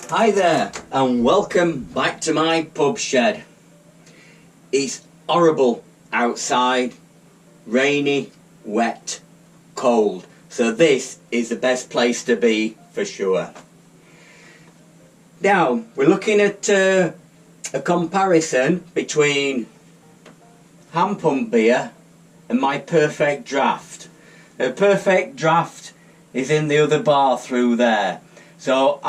Hi there and welcome back to my pub shed. It's horrible outside, rainy, wet, cold, so this is the best place to be for sure. Now we're looking at a comparison between hand pump beer and my Perfect Draught. The Perfect Draught is in the other bar through there. So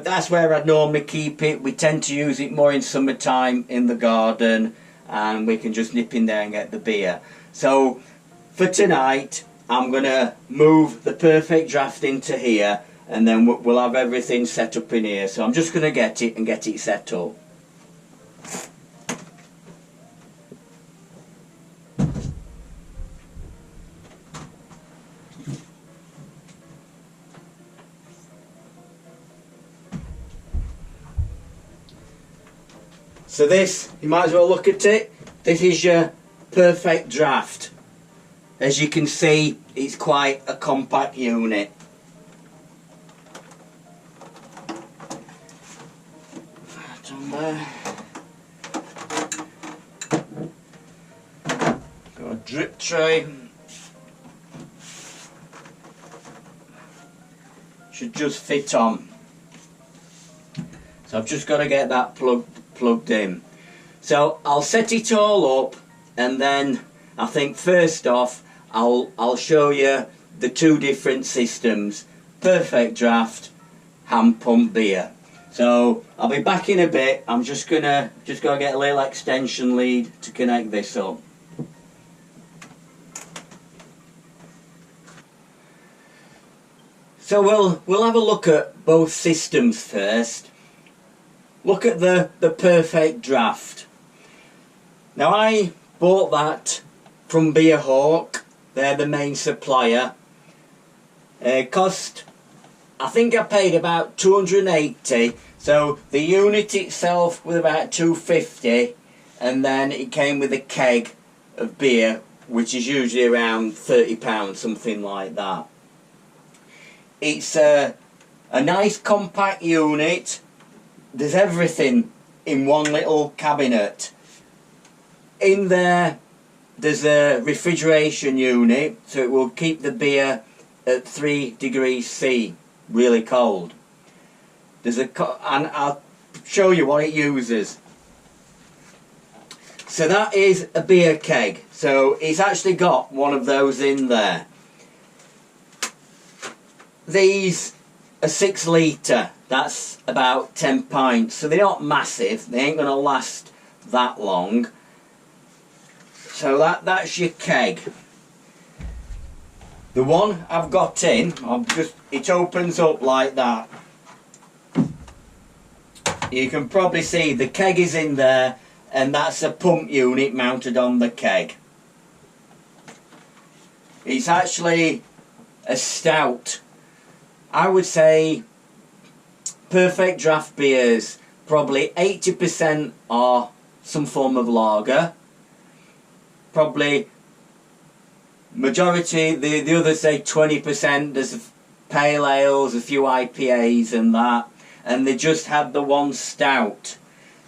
that's where I'd normally keep it. We tend to use it more in summertime in the garden, and we can just nip in there and get the beer. So for tonight I'm going to move the Perfect Draught into here, and then we'll have everything set up in here. So I'm just going to get it set up. So this, you might as well look at it. This is your Perfect Draught. As you can see, it's quite a compact unit. Right on there. Got a drip tray. Should just fit on. So I've just got to get that plugged in. So I'll set it all up, and then I think first off I'll show you the two different systems, Perfect Draught, hand pump beer. So I'll be back in a bit. I'm just gonna get a little extension lead to connect this up. So we'll have a look at both systems first. Look at the Perfect Draught. Now I bought that from Beer Hawk. They're the main supplier. Cost, I think I paid about 280. So the unit itself was about 250, and then it came with a keg of beer, which is usually around £30, something like that. It's a nice compact unit. There's everything in one little cabinet. In there, there's a refrigeration unit, so it will keep the beer at 3 degrees C, really cold. And I'll show you what it uses. So that is a beer keg. So it's actually got one of those in there. These are 6 litre. That's about 10 pints, so they're not massive. They ain't going to last that long. So that's your keg. The one I've got in, it opens up like that. You can probably see the keg is in there, and that's a pump unit mounted on the keg. It's actually a stout. I would say Perfect Draught beers, probably 80% are some form of lager. Probably majority, the others say 20%, there's pale ales, a few IPAs and that, and they just had the one stout.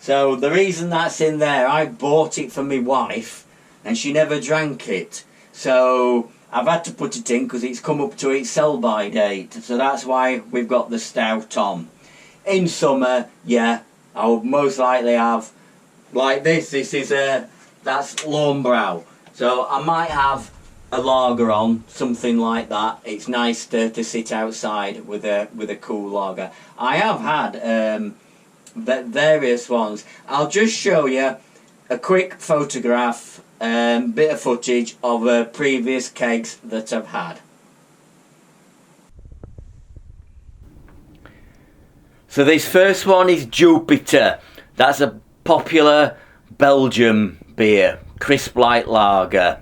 So the reason that's in there, I bought it for my wife and she never drank it. So I've had to put it in because it's come up to its sell-by date. So that's why we've got the stout on. In summer, yeah, I would most likely have like this. This is that's Lornbrow. So I might have a lager on, something like that. It's nice to sit outside with a cool lager. I have had various ones. I'll just show you a quick photograph, bit of footage of previous kegs that I've had. So this first one is Jupiter. That's a popular Belgium beer, crisp light lager.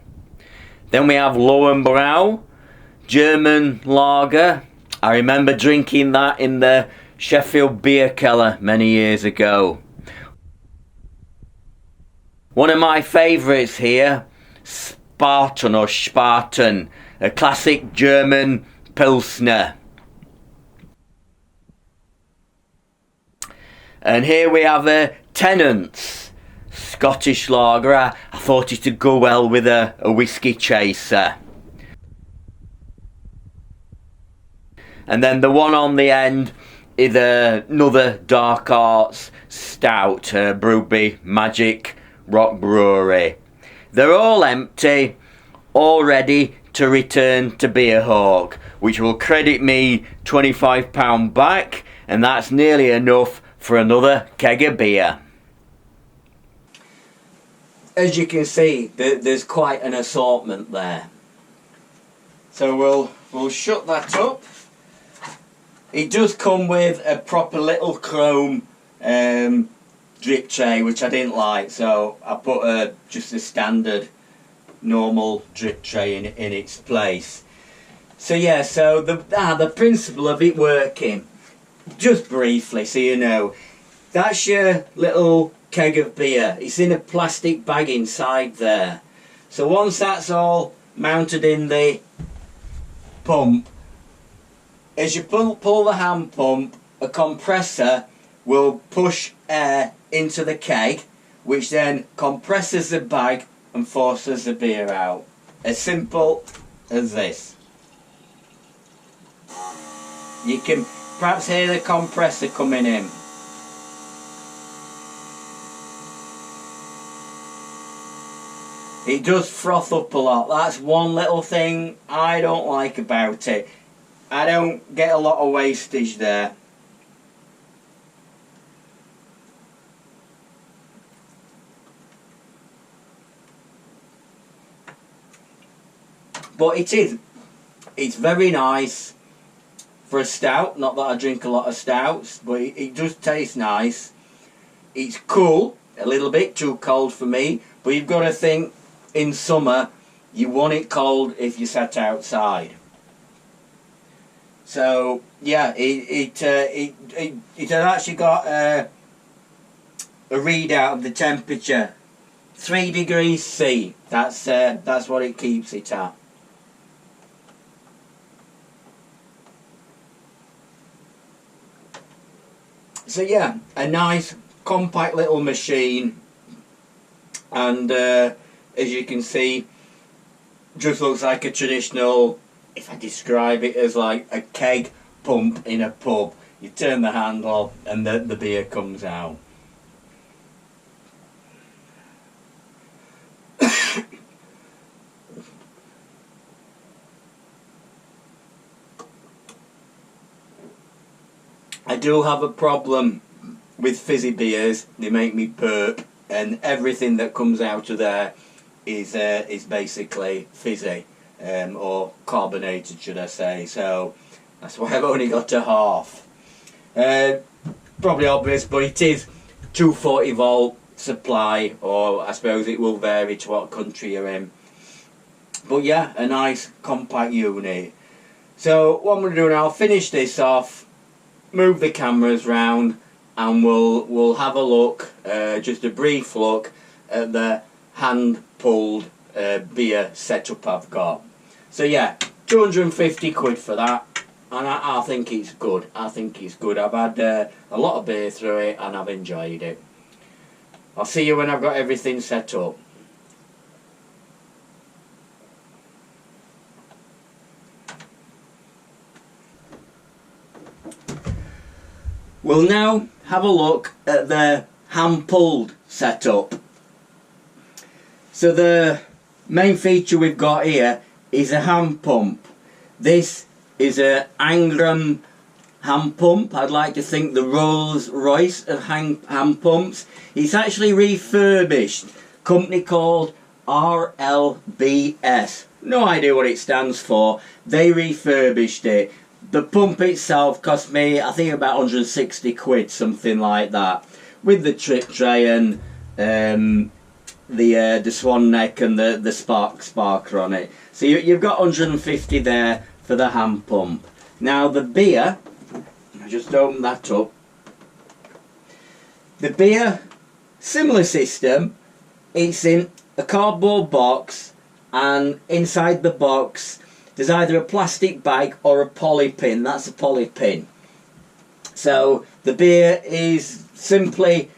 Then we have Lowenbrau, German lager. I remember drinking that in the Sheffield beer cellar many years ago. One of my favourites here, Spartan, a classic German Pilsner. And here we have a Tennant's Scottish lager. I thought it'd go well with a whiskey chaser. And then the one on the end is another Dark Arts stout, brewed by Magic Rock Brewery. They're all empty, all ready to return to Beerhawk, which will credit me £25 back, and that's nearly enough for another keg of beer. As you can see, there's quite an assortment there. So we'll shut that up. It does come with a proper little chrome drip tray, which I didn't like, so I put just a standard normal drip tray in its place. So yeah, so the principle of it working, just briefly so you know, that's your little keg of beer. It's in a plastic bag inside there. So once that's all mounted in the pump, as you pull the hand pump, a compressor will push air into the keg, which then compresses the bag and forces the beer out. As simple as this. You can perhaps hear the compressor coming in. It does froth up a lot. That's one little thing I don't like about it. I don't get a lot of wastage there. But it's very nice for a stout. Not that I drink a lot of stouts, but it does taste nice. It's cool, a little bit too cold for me, but you've got to think, in summer you want it cold if you sat outside. So yeah, it had actually got a readout of the temperature, 3 degrees C. That's what it keeps it at. So yeah, a nice compact little machine, and as you can see, just looks like a traditional, if I describe it as like a keg pump in a pub. You turn the handle and the beer comes out. I do have a problem with fizzy beers. They make me burp, and everything that comes out of there is basically fizzy, or carbonated, should I say. So that's why I've only got a half. Probably obvious, but it is 240 volt supply, or I suppose it will vary to what country you're in. But yeah, a nice compact unit. So what I'm going to do now, I'll finish this off, move the cameras round, and we'll have a look, just a brief look at the hand pulled beer setup I've got. So yeah, 250 quid for that, and I think it's good. I think it's good. I've had a lot of beer through it and I've enjoyed it. I'll see you when I've got everything set up. We'll now have a look at the hand-pulled setup. So the main feature we've got here is a hand pump. This is a Angram hand pump. I'd like to think the Rolls Royce of hand pumps. It's actually refurbished. Company called RLBS. No idea what it stands for. They refurbished it. The pump itself cost me, I think, about 160 quid, something like that, with the trip tray and the swan neck and the sparker on it. So you've got 150 there for the hand pump. Now the beer, I just open that up. The beer, similar system. It's in a cardboard box, and inside the box there's either a plastic bag or a poly pin. That's a poly pin. So the beer is simply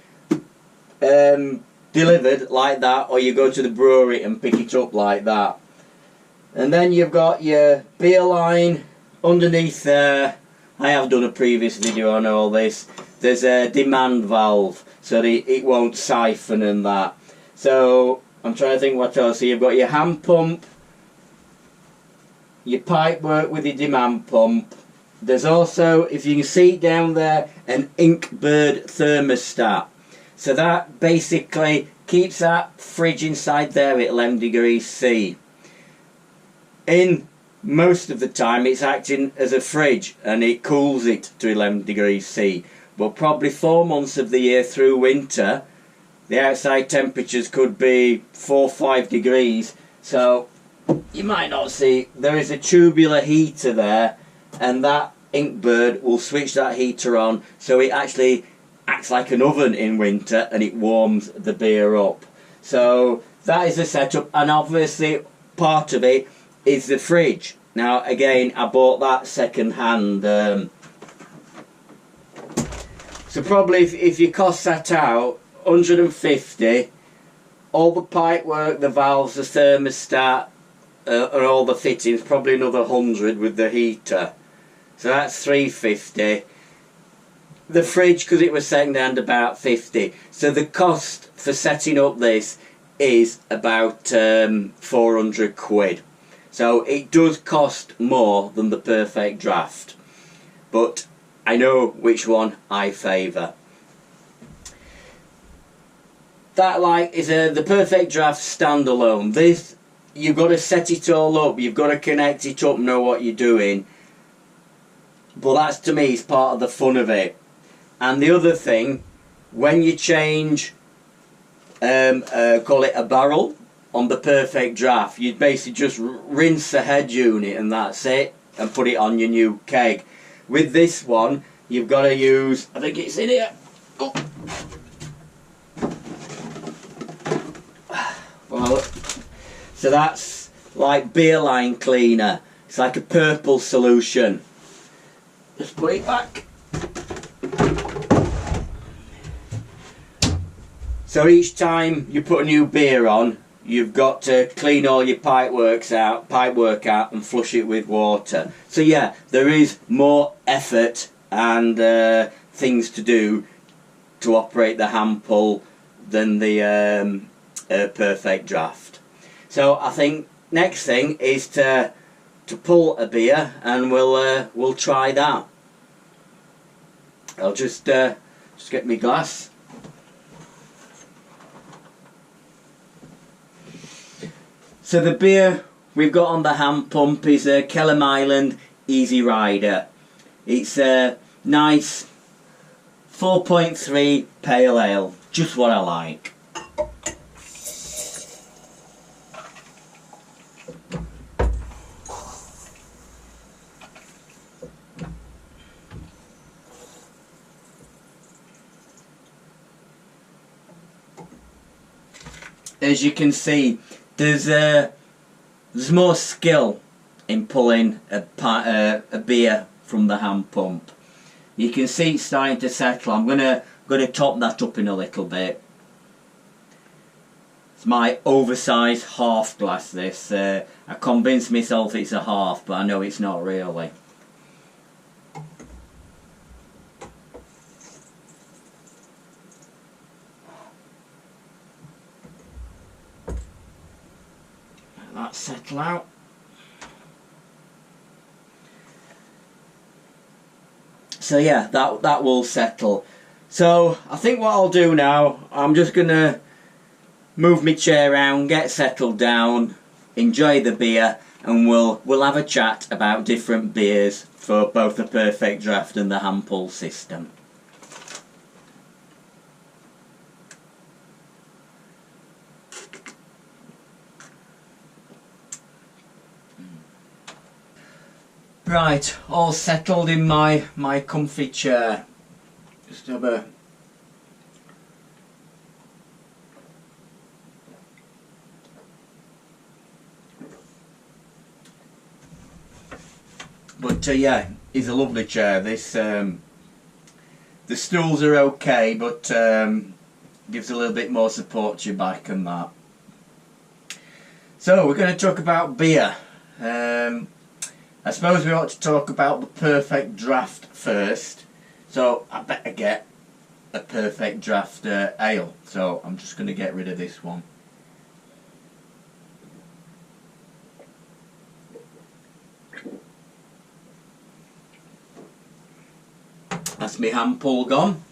delivered like that, or you go to the brewery and pick it up like that. And then you've got your beer line underneath there. I have done a previous video on all this. There's a demand valve so that it won't siphon and that. So I'm trying to think what else. So you've got your hand pump, your pipe work with your demand pump. There's also, if you can see down there, an Inkbird thermostat. So that basically keeps that fridge inside there at 11 degrees C. In most of the time it's acting as a fridge and it cools it to 11 degrees C. But probably 4 months of the year through winter, the outside temperatures could be 4 or 5 degrees. So you might not see, there is a tubular heater there, and that Inkbird will switch that heater on so it actually acts like an oven in winter and it warms the beer up. So that is the setup, and obviously part of it is the fridge. Now again, I bought that second hand. So probably if you cost that out, 150, all the pipe work, the valves, the thermostat, and all the fittings, probably another 100 with the heater. So that's 350. The fridge, because it was second hand, about 50. So the cost for setting up this is about 400 quid. So it does cost more than the Perfect Draught, but I know which one I favour. That like is the Perfect Draught standalone. This, you've got to set it all up, you've got to connect it up, know what you're doing. But that's, to me, is part of the fun of it. And the other thing, when you change, call it a barrel on the Perfect Draught, you'd basically just rinse the head unit and that's it, and put it on your new keg. With this one, you've got to use, I think it's in here. Oh. Well, so that's like beer line cleaner. It's like a purple solution. Just put it back. So each time you put a new beer on, you've got to clean all your pipework out and flush it with water. So yeah, there is more effort and things to do to operate the hand pull than the Perfect Draught. So I think next thing is to pull a beer, and we'll try that. I'll just get my glass. So the beer we've got on the hand pump is a Kellam Island Easy Rider. It's a nice 4.3 pale ale, just what I like. As you can see, there's more skill in pulling a beer from the hand pump. You can see it's starting to settle. I'm gonna top that up in a little bit. It's my oversized half glass. This I convinced myself it's a half, but I know it's not really. That settle out. So yeah, that will settle. So I think what I'll do now, I'm just gonna move my chair around, get settled down, enjoy the beer, and we'll have a chat about different beers for both the Perfect Draught and the hand pull system. Right, all settled in my comfy chair. Just have a but yeah, it's a lovely chair. This The stools are okay, but gives a little bit more support to your back and that. So we're going to talk about beer. I suppose we ought to talk about the Perfect Draught first. So I better get a Perfect Draught ale. So I'm just going to get rid of this one. That's my hand pull gone.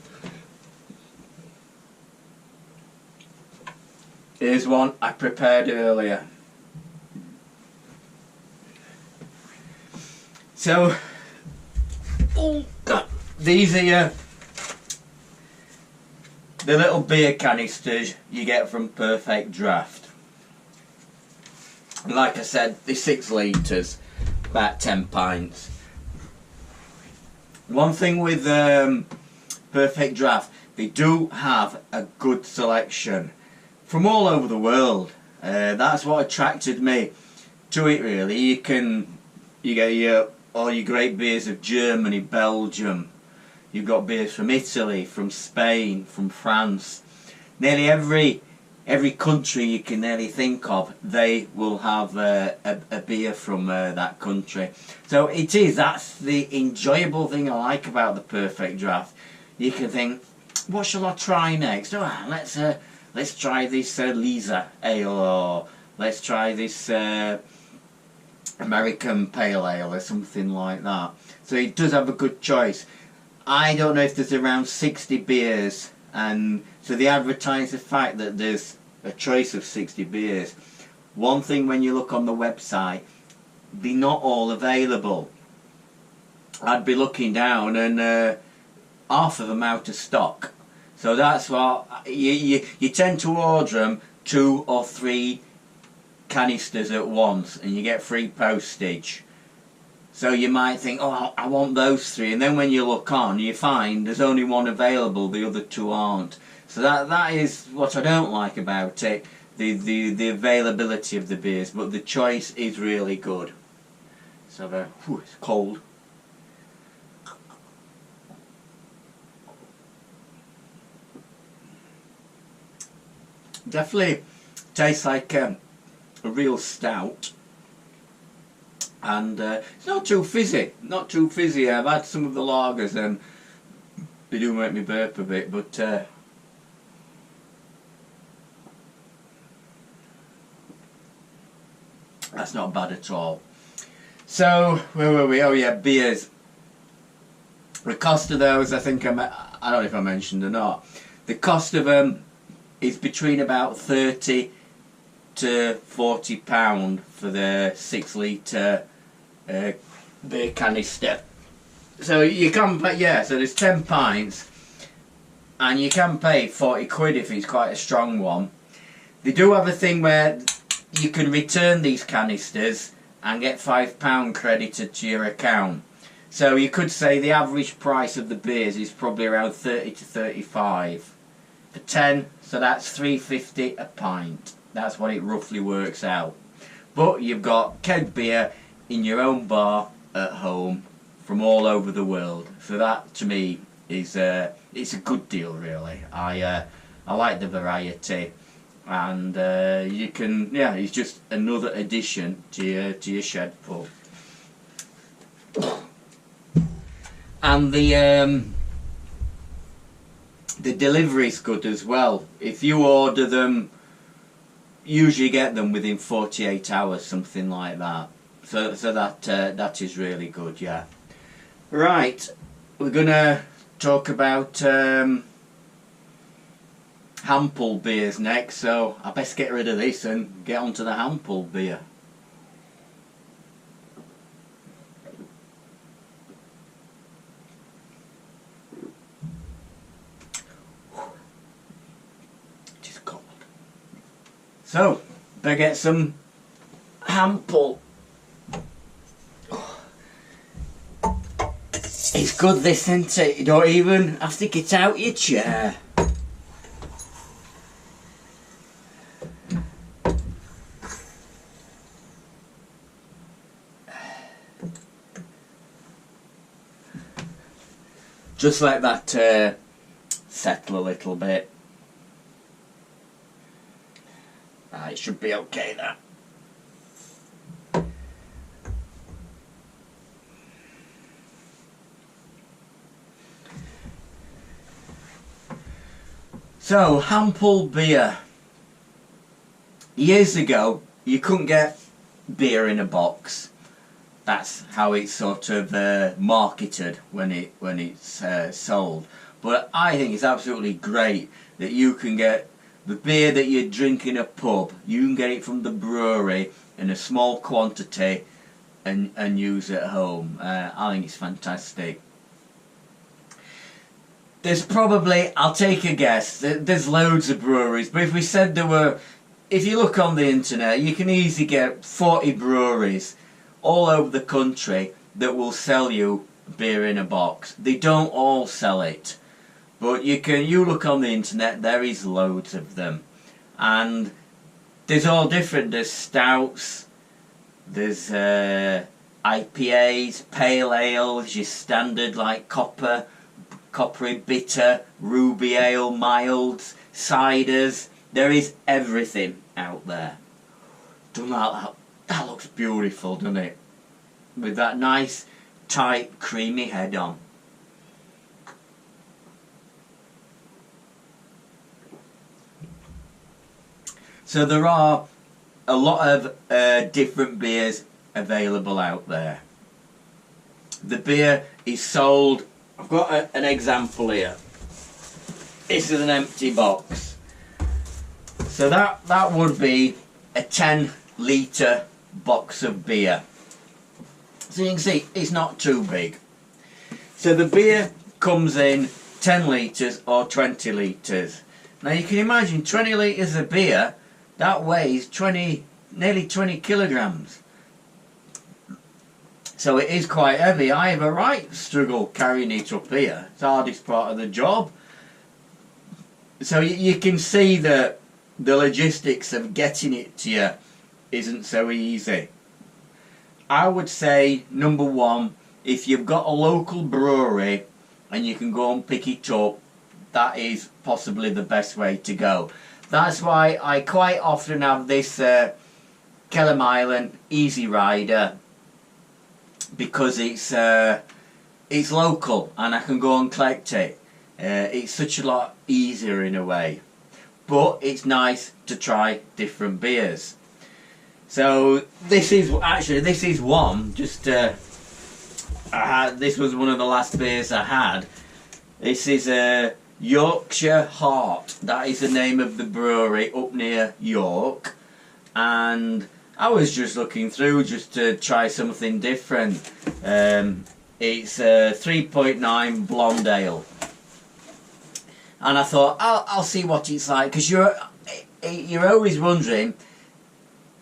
Here's one I prepared earlier. So, oh God, these are the little beer canisters you get from Perfect Draught. Like I said, they're 6 litres, about 10 pints. One thing with Perfect Draught, they do have a good selection from all over the world. That's what attracted me to it really. You get all your great beers of Germany, Belgium. You've got beers from Italy, from Spain, from France. Nearly every country you can nearly think of, they will have a beer from that country. So that's the enjoyable thing I like about the Perfect Draught. You can think, what shall I try next? Oh, let's try this Lisa Ale, or let's try this American Pale Ale or something like that. So it does have a good choice. I don't know if there's around 60 beers, and so they advertise the fact that there's a choice of 60 beers. One thing, when you look on the website, they're not all available. I'd be looking down and half of them out of stock. So that's what you tend to order them 2 or 3 canisters at once, and you get free postage. So you might think, oh, I want those 3, and then when you look on, you find there's only one available, the other 2 aren't. So that is what I don't like about it, the availability of the beers, but the choice is really good. So it's cold. Definitely tastes like a real stout. And it's not too fizzy, I've had some of the lagers and they do make me burp a bit, but that's not bad at all. So, where were we? Oh yeah, beers. The cost of those, I think I don't know if I mentioned or not, the cost of them is between about £30 to £40 for the 6 litre beer canister. So you can pay, so there's 10 pints and you can pay 40 quid if it's quite a strong one. They do have a thing where you can return these canisters and get £5 credited to your account. So you could say the average price of the beers is probably around 30 to 35 for 10, so that's £3.50 a pint. That's what it roughly works out. But you've got keg beer in your own bar at home from all over the world. So that to me is it's a good deal really. I like the variety, and you can it's just another addition to your shed pub. And the delivery's good as well. If you order them, usually get them within 48 hours, something like that. So that is really good, yeah. Right, we're gonna talk about hand pull beers next. So I best get rid of this and get onto the hand pull beer. So, better get some hand pull. It's good this, isn't it? You don't even have to get out your chair. Just let that settle a little bit. It should be okay now. So, Hample beer. Years ago, you couldn't get beer in a box. That's how it's sort of marketed when it's sold. But I think it's absolutely great that you can get the beer that you drink in a pub. You can get it from the brewery in a small quantity and use it at home. I think it's fantastic. There's probably, I'll take a guess, there's loads of breweries, but if we said there were, if you look on the internet, you can easily get 40 breweries all over the country that will sell you beer in a box. They don't all sell it, but you look on the internet, there is loads of them. And there's all different, there's stouts, there's IPAs, pale ales, your standard like coppery bitter, ruby ale, milds, ciders. There is everything out there. That looks beautiful, doesn't it? With that nice, tight, creamy head on. So there are a lot of different beers available out there. The beer is sold. I've got an example here. This is an empty box. So that would be a 10-litre box of beer. So you can see it's not too big. So the beer comes in 10 litres or 20 litres. Now you can imagine 20 litres of beer, that weighs nearly 20 kilograms. So it is quite heavy. I have a right struggle carrying it up here. It's the hardest part of the job. So you can see that the logistics of getting it to you isn't so easy. I would say, number one, if you've got a local brewery and you can go and pick it up, that is possibly the best way to go. That's why I quite often have this Kellam Island Easy Rider, because it's local and I can go and collect it. It's such a lot easier in a way, but it's nice to try different beers. So this is one. Just this was one of the last beers I had. This is a Yorkshire Heart. That is the name of the brewery up near York, and I was just looking through just to try something different. It's a 3.9 blonde ale, and I thought I'll see what it's like, because you're always wondering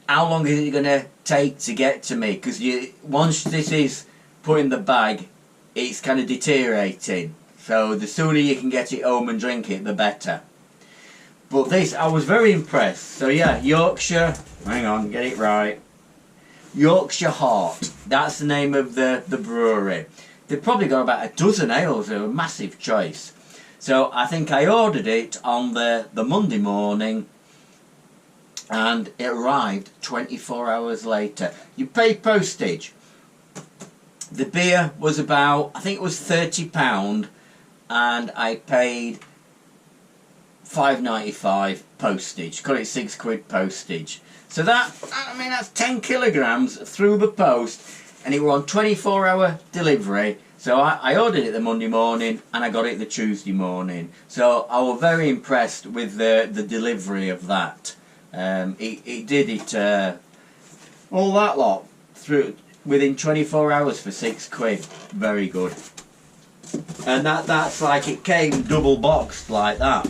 how long is it going to take to get to me, because once this is put in the bag, it's kind of deteriorating. So the sooner you can get it home and drink it, the better. But this, I was very impressed. So yeah, Yorkshire, hang on, get it right. Yorkshire Heart, that's the name of the brewery. They've probably got about a dozen ales, a massive choice. So I think I ordered it on the Monday morning, and it arrived 24 hours later. You pay postage. The beer was about, I think it was £30, and I paid £5.95 postage. Got it £6 postage. So that's 10 kilograms through the post, and it was on 24-hour delivery. So I ordered it the Monday morning and I got it the Tuesday morning. So I was very impressed with the delivery of that. It did it all that lot through within 24 hours for £6. Very good. And that's like, it came double boxed like that.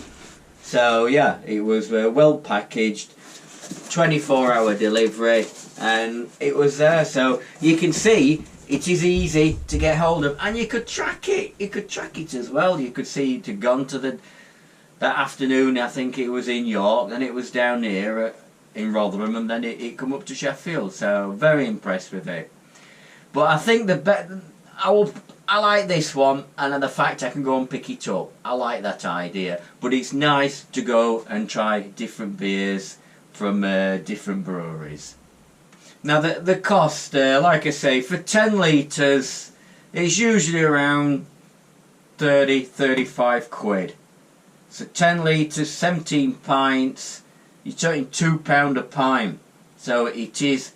So yeah, it was well packaged, 24-hour delivery, and it was there. So you can see it is easy to get hold of, and you could track it. You could track it as well. You could see it had gone to that afternoon. I think it was in York, then it was down here in Rotherham, and then it come up to Sheffield. So very impressed with it. But I think I I like this one, and the fact I can go and pick it up. I like that idea. But it's nice to go and try different beers from different breweries. Now the cost, like I say, for 10 litres, it's usually around 35 quid. So 10 litres, 17 pints, you're talking £2 a pint. So it is,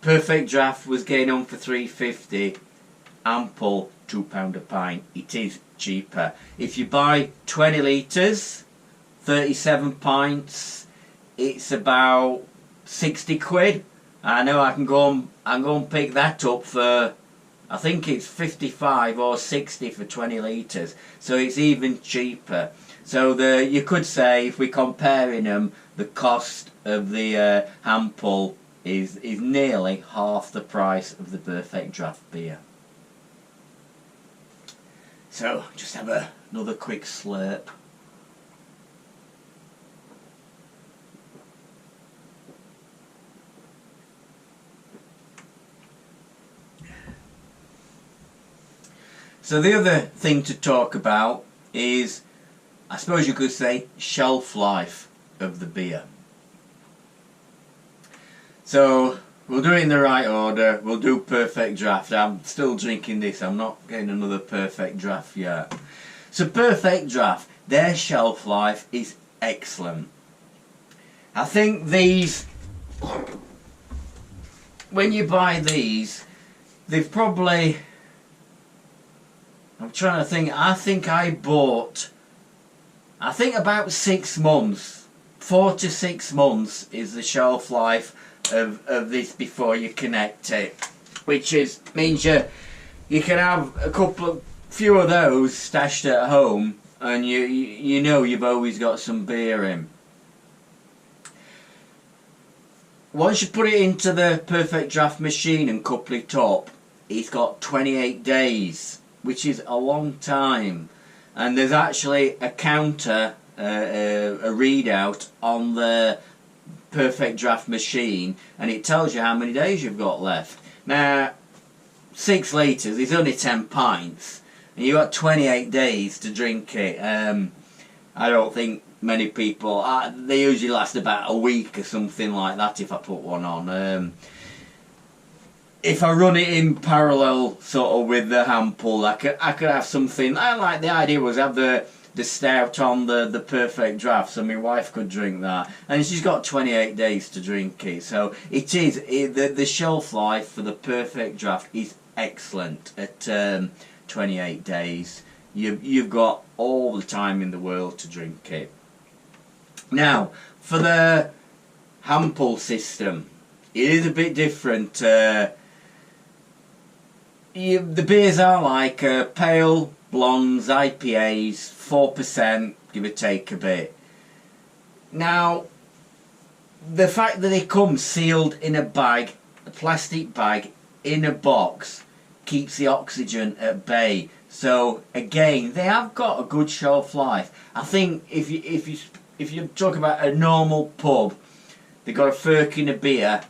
Perfect Draught was getting on for 3.50, Ample £2 a pint. It is cheaper. If you buy 20 litres, 37 pints, it's about 60 quid. I know I can go and pick that up for, I think it's 55 or 60 for 20 litres. So it's even cheaper. So you could say, if we're comparing them, the cost of the Ample is nearly half the price of the Perfect Draught beer. So just have another quick slurp. So the other thing to talk about is, I suppose you could say, shelf life of the beer. So we'll do it in the right order. We'll do Perfect Draught. I'm still drinking this. I'm not getting another Perfect Draught yet. So Perfect Draught, their shelf life is excellent. I think these, when you buy these, they've probably, I'm trying to think, I think about 6 months, 4 to 6 months is the shelf life of this before you connect it, which means you can have few of those stashed at home, and you know you've always got some beer in. Once you put it into the Perfect Draught machine and couple it up, it's got 28 days, which is a long time. And there's actually a counter, a readout on the Perfect Draught machine, and it tells you how many days you've got left. Now, 6 litres is only 10 pints, and you've got 28 days to drink it. I don't think many people, they usually last about a week or something like that if I put one on. If I run it in parallel sort of with the Ample, I could have something. I like, the idea was have the stout on the Perfect Draught, so my wife could drink that, and she's got 28 days to drink it. So the shelf life for the Perfect Draught is excellent at 28 days. You've got all the time in the world to drink it. Now for the Ample system, it is a bit different. The beers are like pale blondes, IPAs, 4%, give or take a bit. Now, the fact that they come sealed in a bag, a plastic bag, in a box, keeps the oxygen at bay. So again, they have got a good shelf life. I think if you talk about a normal pub, they've got a firkin of beer,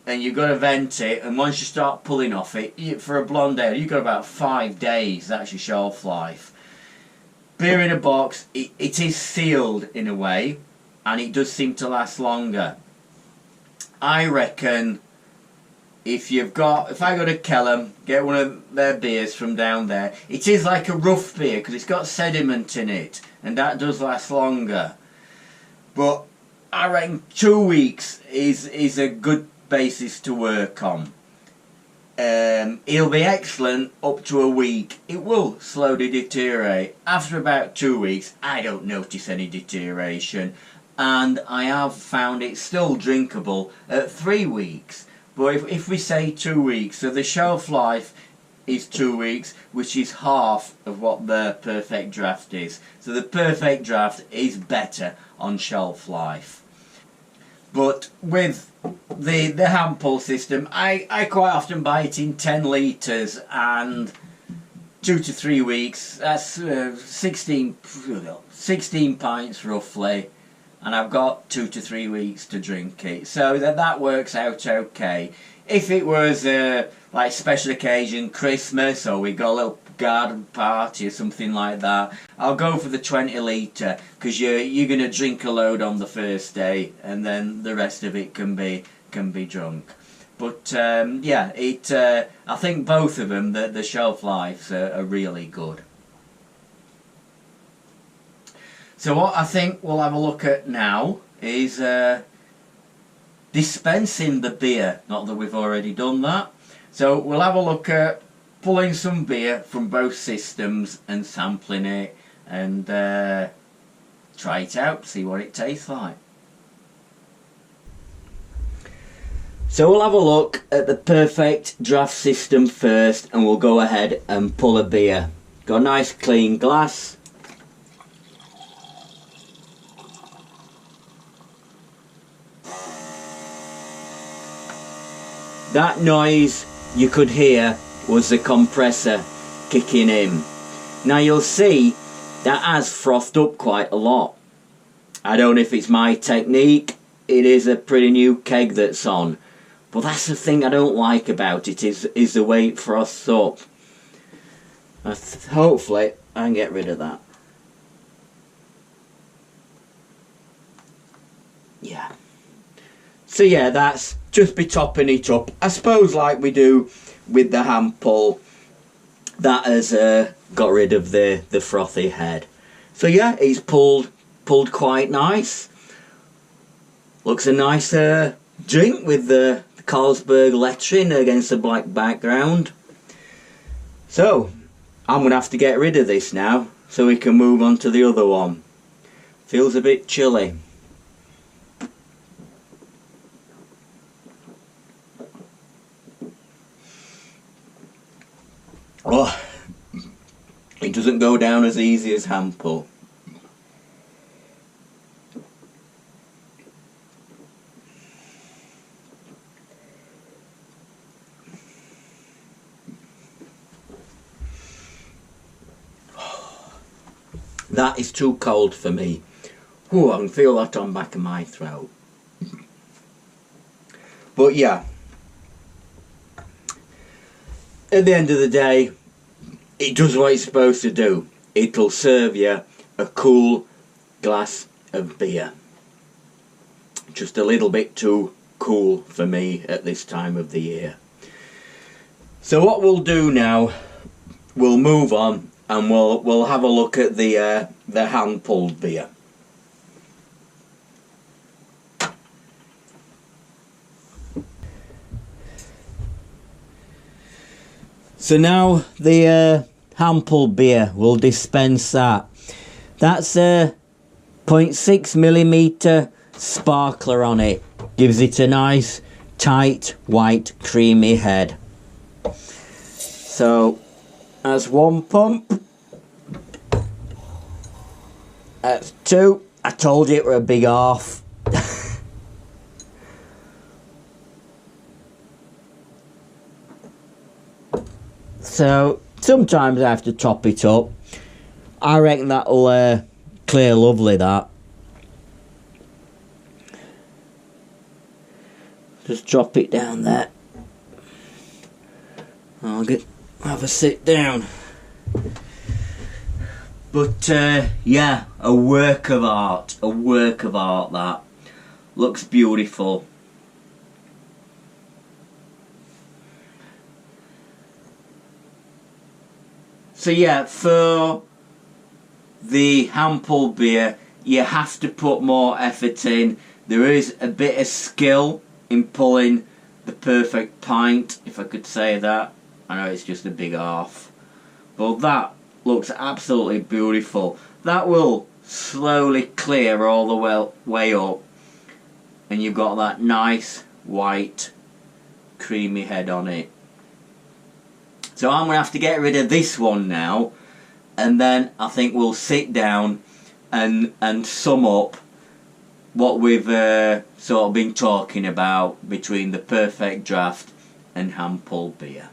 and you've got to vent it, and once you start pulling off it, for a blonde ale, you've got about 5 days, that's your shelf life. Beer in a box, it is sealed in a way, and it does seem to last longer. I reckon if I go to Kellum, get one of their beers from down there, it is like a rough beer because it's got sediment in it, and that does last longer. But I reckon 2 weeks is a good basis to work on. It'll be excellent up to a week. It will slowly deteriorate. After about 2 weeks, I don't notice any deterioration, and I have found it still drinkable at 3 weeks. But if we say 2 weeks, so the shelf life is 2 weeks, which is half of what the Perfect Draught is. So the Perfect Draught is better on shelf life. But with the Ample system, I quite often buy it in 10 litres, and 2 to 3 weeks, that's 16 pints roughly, and I've got 2 to 3 weeks to drink it. So that works out okay. If it was like special occasion, Christmas, or we got a little garden party or something like that, I'll go for the 20 litre, because you're going to drink a load on the first day, and then the rest of it can be drunk. But yeah, I think both of them, the shelf lives are really good. So what I think we'll have a look at now is dispensing the beer. Not that we've already done that. So we'll have a look at pulling some beer from both systems and sampling it, and try it out, see what it tastes like. So we'll have a look at the Perfect Draught system first, and we'll go ahead and pull a beer. Got a nice clean glass. That noise you could hear was the compressor kicking in. Now you'll see that has frothed up quite a lot. I don't know if it's my technique, it is a pretty new keg that's on. But that's the thing I don't like about it, is the way it froths up. Hopefully I can get rid of that. Yeah. So yeah, that's just be topping it up. I suppose like we do with the hand pull, that has got rid of the frothy head. So yeah, it's pulled quite nice. Looks a nice drink with the Carlsberg lettering against the black background. So I'm going to have to get rid of this now so we can move on to the other one. Feels a bit chilly. Oh, it doesn't go down as easy as hand pull. That is too cold for me. Ooh, I can feel that on the back of my throat. But yeah, at the end of the day, it does what it's supposed to do. It'll serve you a cool glass of beer. Just a little bit too cool for me at this time of the year. So what we'll do now, we'll move on and we'll have a look at the hand pulled beer. So now the hand pulled beer, we'll dispense that. That's a 0.6mm sparkler on it. Gives it a nice tight white creamy head. So that's one pump. That's two. I told you it were a big half. So sometimes I have to top it up. I reckon that'll clear lovely, that. Just drop it down there. I'll have a sit down. But yeah, a work of art. A work of art, that. Looks beautiful. So yeah, for the hand pulled beer, you have to put more effort in. There is a bit of skill in pulling the perfect pint, if I could say that. I know it's just a big half, but that looks absolutely beautiful. That will slowly clear all the way up, and you've got that nice white creamy head on it. So I'm going to have to get rid of this one now, and then I think we'll sit down and sum up what we've sort of been talking about between the Perfect Draught and hand pulled beer.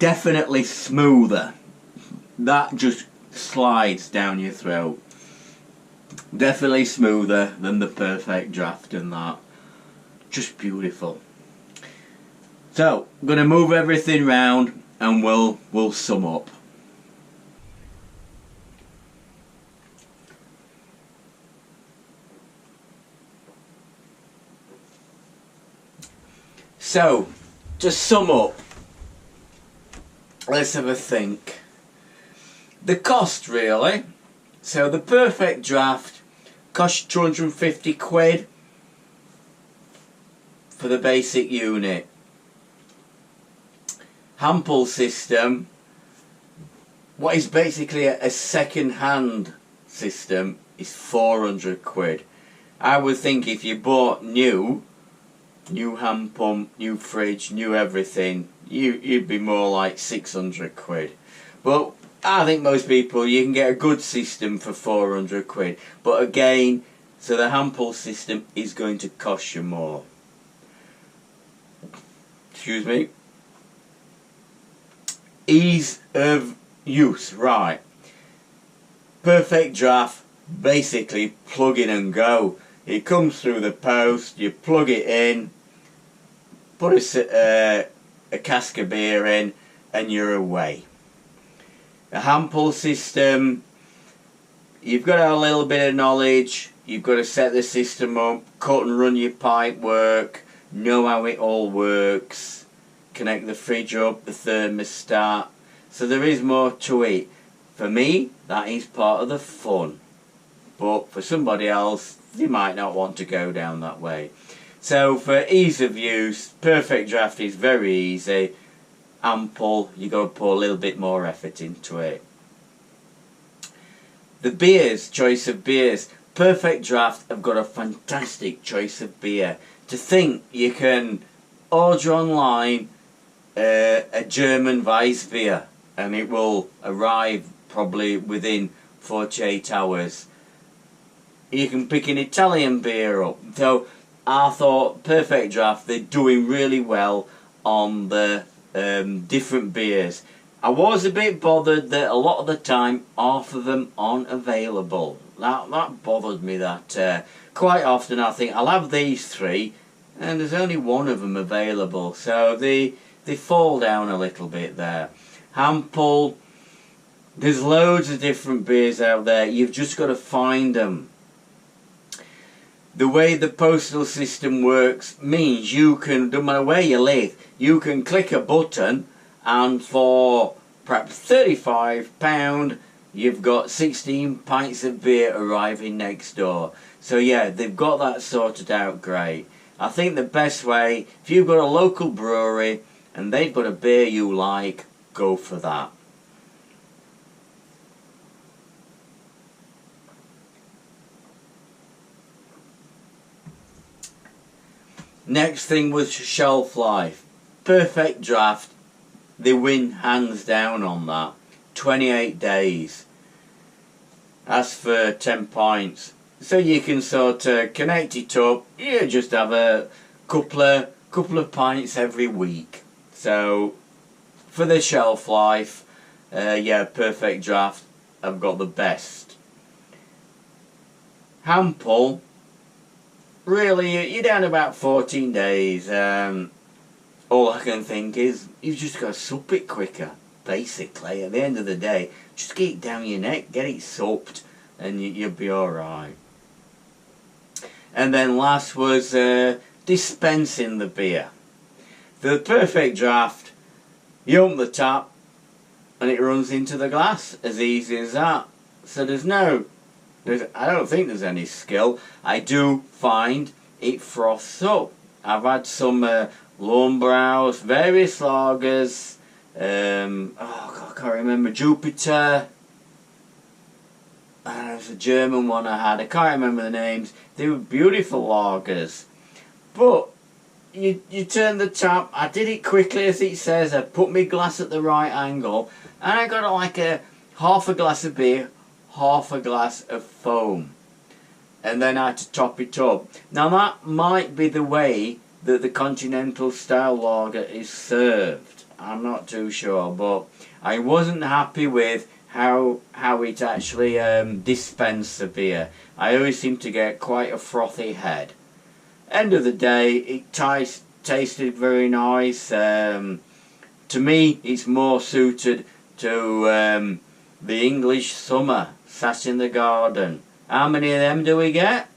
definitely smoother. That just slides down your throat. Definitely smoother than the Perfect Draught and that. Just beautiful. So, I'm going to move everything round and we'll sum up. So, to sum up, let's have a think. The cost really. So the Perfect Draught costs 250 quid for the basic unit. Hampel system, what is basically a second-hand system, is 400 quid. I would think if you bought new hand pump, new fridge, new everything, you'd be more like 600 quid. But I think most people, you can get a good system for 400 quid. But again, so the Hampel system is going to cost you more. Excuse me. Ease of use, right. Perfect Draught, basically plug in and go. It comes through the post, you plug it in, put a cask of beer in, and you're away. The Hampel system, you've got to have a little bit of knowledge, you've got to set the system up, cut and run your pipe work, know how it all works, connect the fridge up, the thermostat, so there is more to it. For me, that is part of the fun, but for somebody else, they might not want to go down that way. So for ease of use, Perfect Draught is very easy. Hampel, you got to put a little bit more effort into it. The beers, choice of beers. Perfect Draught have got a fantastic choice of beer. To think you can order online a German Weissbier and it will arrive probably within 48 hours. You can pick an Italian beer up. So I thought Perfect Draught, they're doing really well on the different beers. I was a bit bothered that a lot of the time half of them aren't available. That bothered me, that quite often I think I'll have these three and there's only one of them available, so they fall down a little bit there. Hampel, there's loads of different beers out there, you've just got to find them. The way the postal system works means you can, no matter where you live, you can click a button and for perhaps £35 you've got 16 pints of beer arriving next door. So yeah, they've got that sorted out great. I think the best way, if you've got a local brewery and they've got a beer you like, go for that. Next thing was shelf life. Perfect Draught, they win hands down on that. 28 days. That's for 10 pints. So you can sort of connect it up. You just have a couple of pints every week. So for the shelf life, yeah, Perfect Draught, I've got the best. Hampel, really, you're down about 14 days. All I can think is you've just got to sup it quicker, basically. At the end of the day, just get it down your neck, get it supped, and you'll be alright. And then last was dispensing the beer. The Perfect Draught, you open the tap and it runs into the glass, as easy as that. So I don't think there's any skill. I do find it froths up. I've had some Lombrows, various lagers, I can't remember, Jupiter, and it was a German one I had, I can't remember the names. They were beautiful lagers. But you turn the tap, I did it quickly as it says, I put my glass at the right angle, and I got like half a glass of beer, half a glass of foam, and then I had to top it up. Now that might be the way that the continental style lager is served. I'm not too sure, but I wasn't happy with how it actually dispensed the beer. I always seem to get quite a frothy head. End of the day, it tasted very nice. To me, it's more suited to the English summer, sat in the garden. How many of them do we get?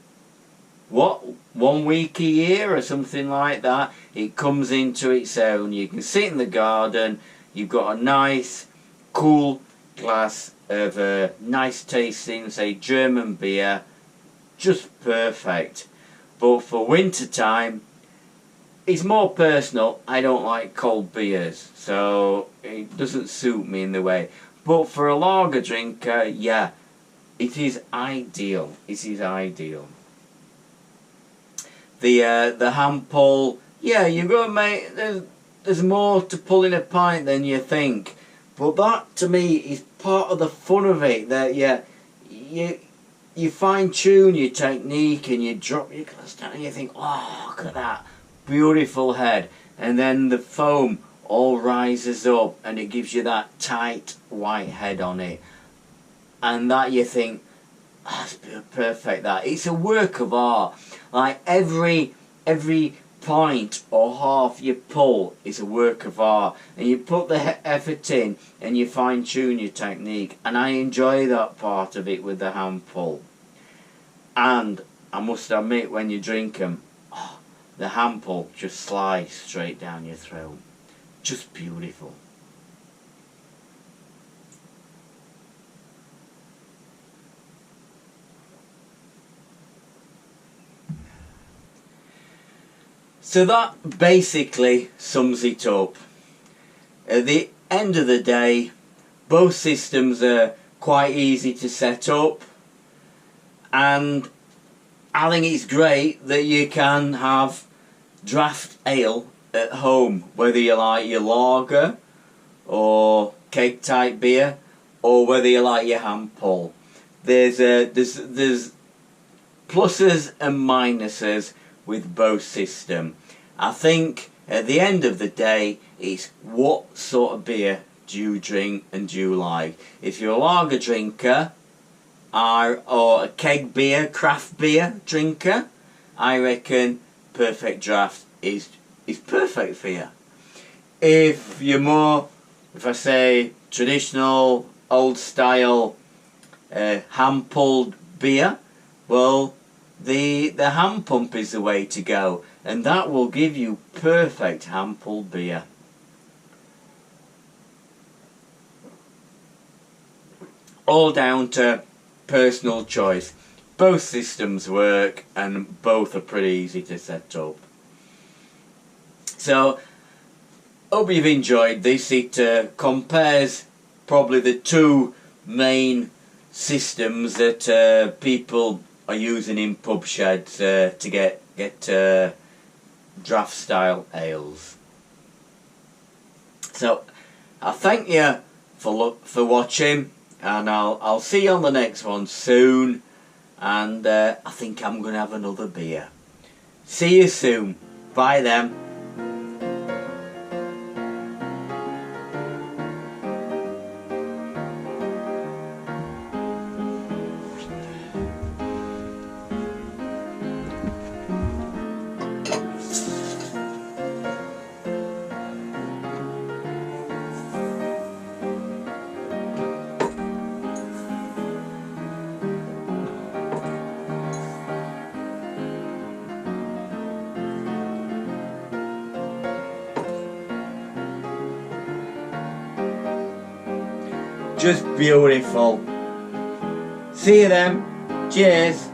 What, 1 week a year or something like that? It comes into its own. You can sit in the garden, you've got a nice cool glass of a nice tasting, say, German beer, just perfect. But for winter time, it's more personal. I don't like cold beers, so it doesn't suit me in the way. But for a lager drinker, yeah, it is ideal. It is ideal. The hand pull, yeah, you got to make. There's more to pulling a pint than you think, but that to me is part of the fun of it. That you fine tune your technique and you drop your glass down and you think, oh, look at that beautiful head, and then the foam all rises up and it gives you that tight white head on it, and that you think, that's perfect. That it's a work of art. Like every point or half you pull is a work of art, and you put the effort in and you fine tune your technique, and I enjoy that part of it with the hand pull. And I must admit, when you drink them, oh, the hand pull just slides straight down your throat. Just beautiful. So that basically sums it up. At the end of the day, both systems are quite easy to set up, and I think it's great that you can have draft ale at home, whether you like your lager or keg type beer, or whether you like your hand pull. There's pluses and minuses with both systems. I think at the end of the day, it's what sort of beer do you drink and do you like. If you're a lager drinker or a keg beer, craft beer drinker, I reckon Perfect Draught is perfect for you. If you're more, if I say traditional, old style, hand pulled beer, well, the hand pump is the way to go, and that will give you perfect hand pulled beer. All down to personal choice. Both systems work and both are pretty easy to set up. So, hope you've enjoyed this. It compares probably the two main systems that people are using in pub sheds to get draft style ales. So I thank you for watching, and I'll see you on the next one soon, and I think I'm going to have another beer. See you soon. Bye then. Just beautiful. See you then. Cheers.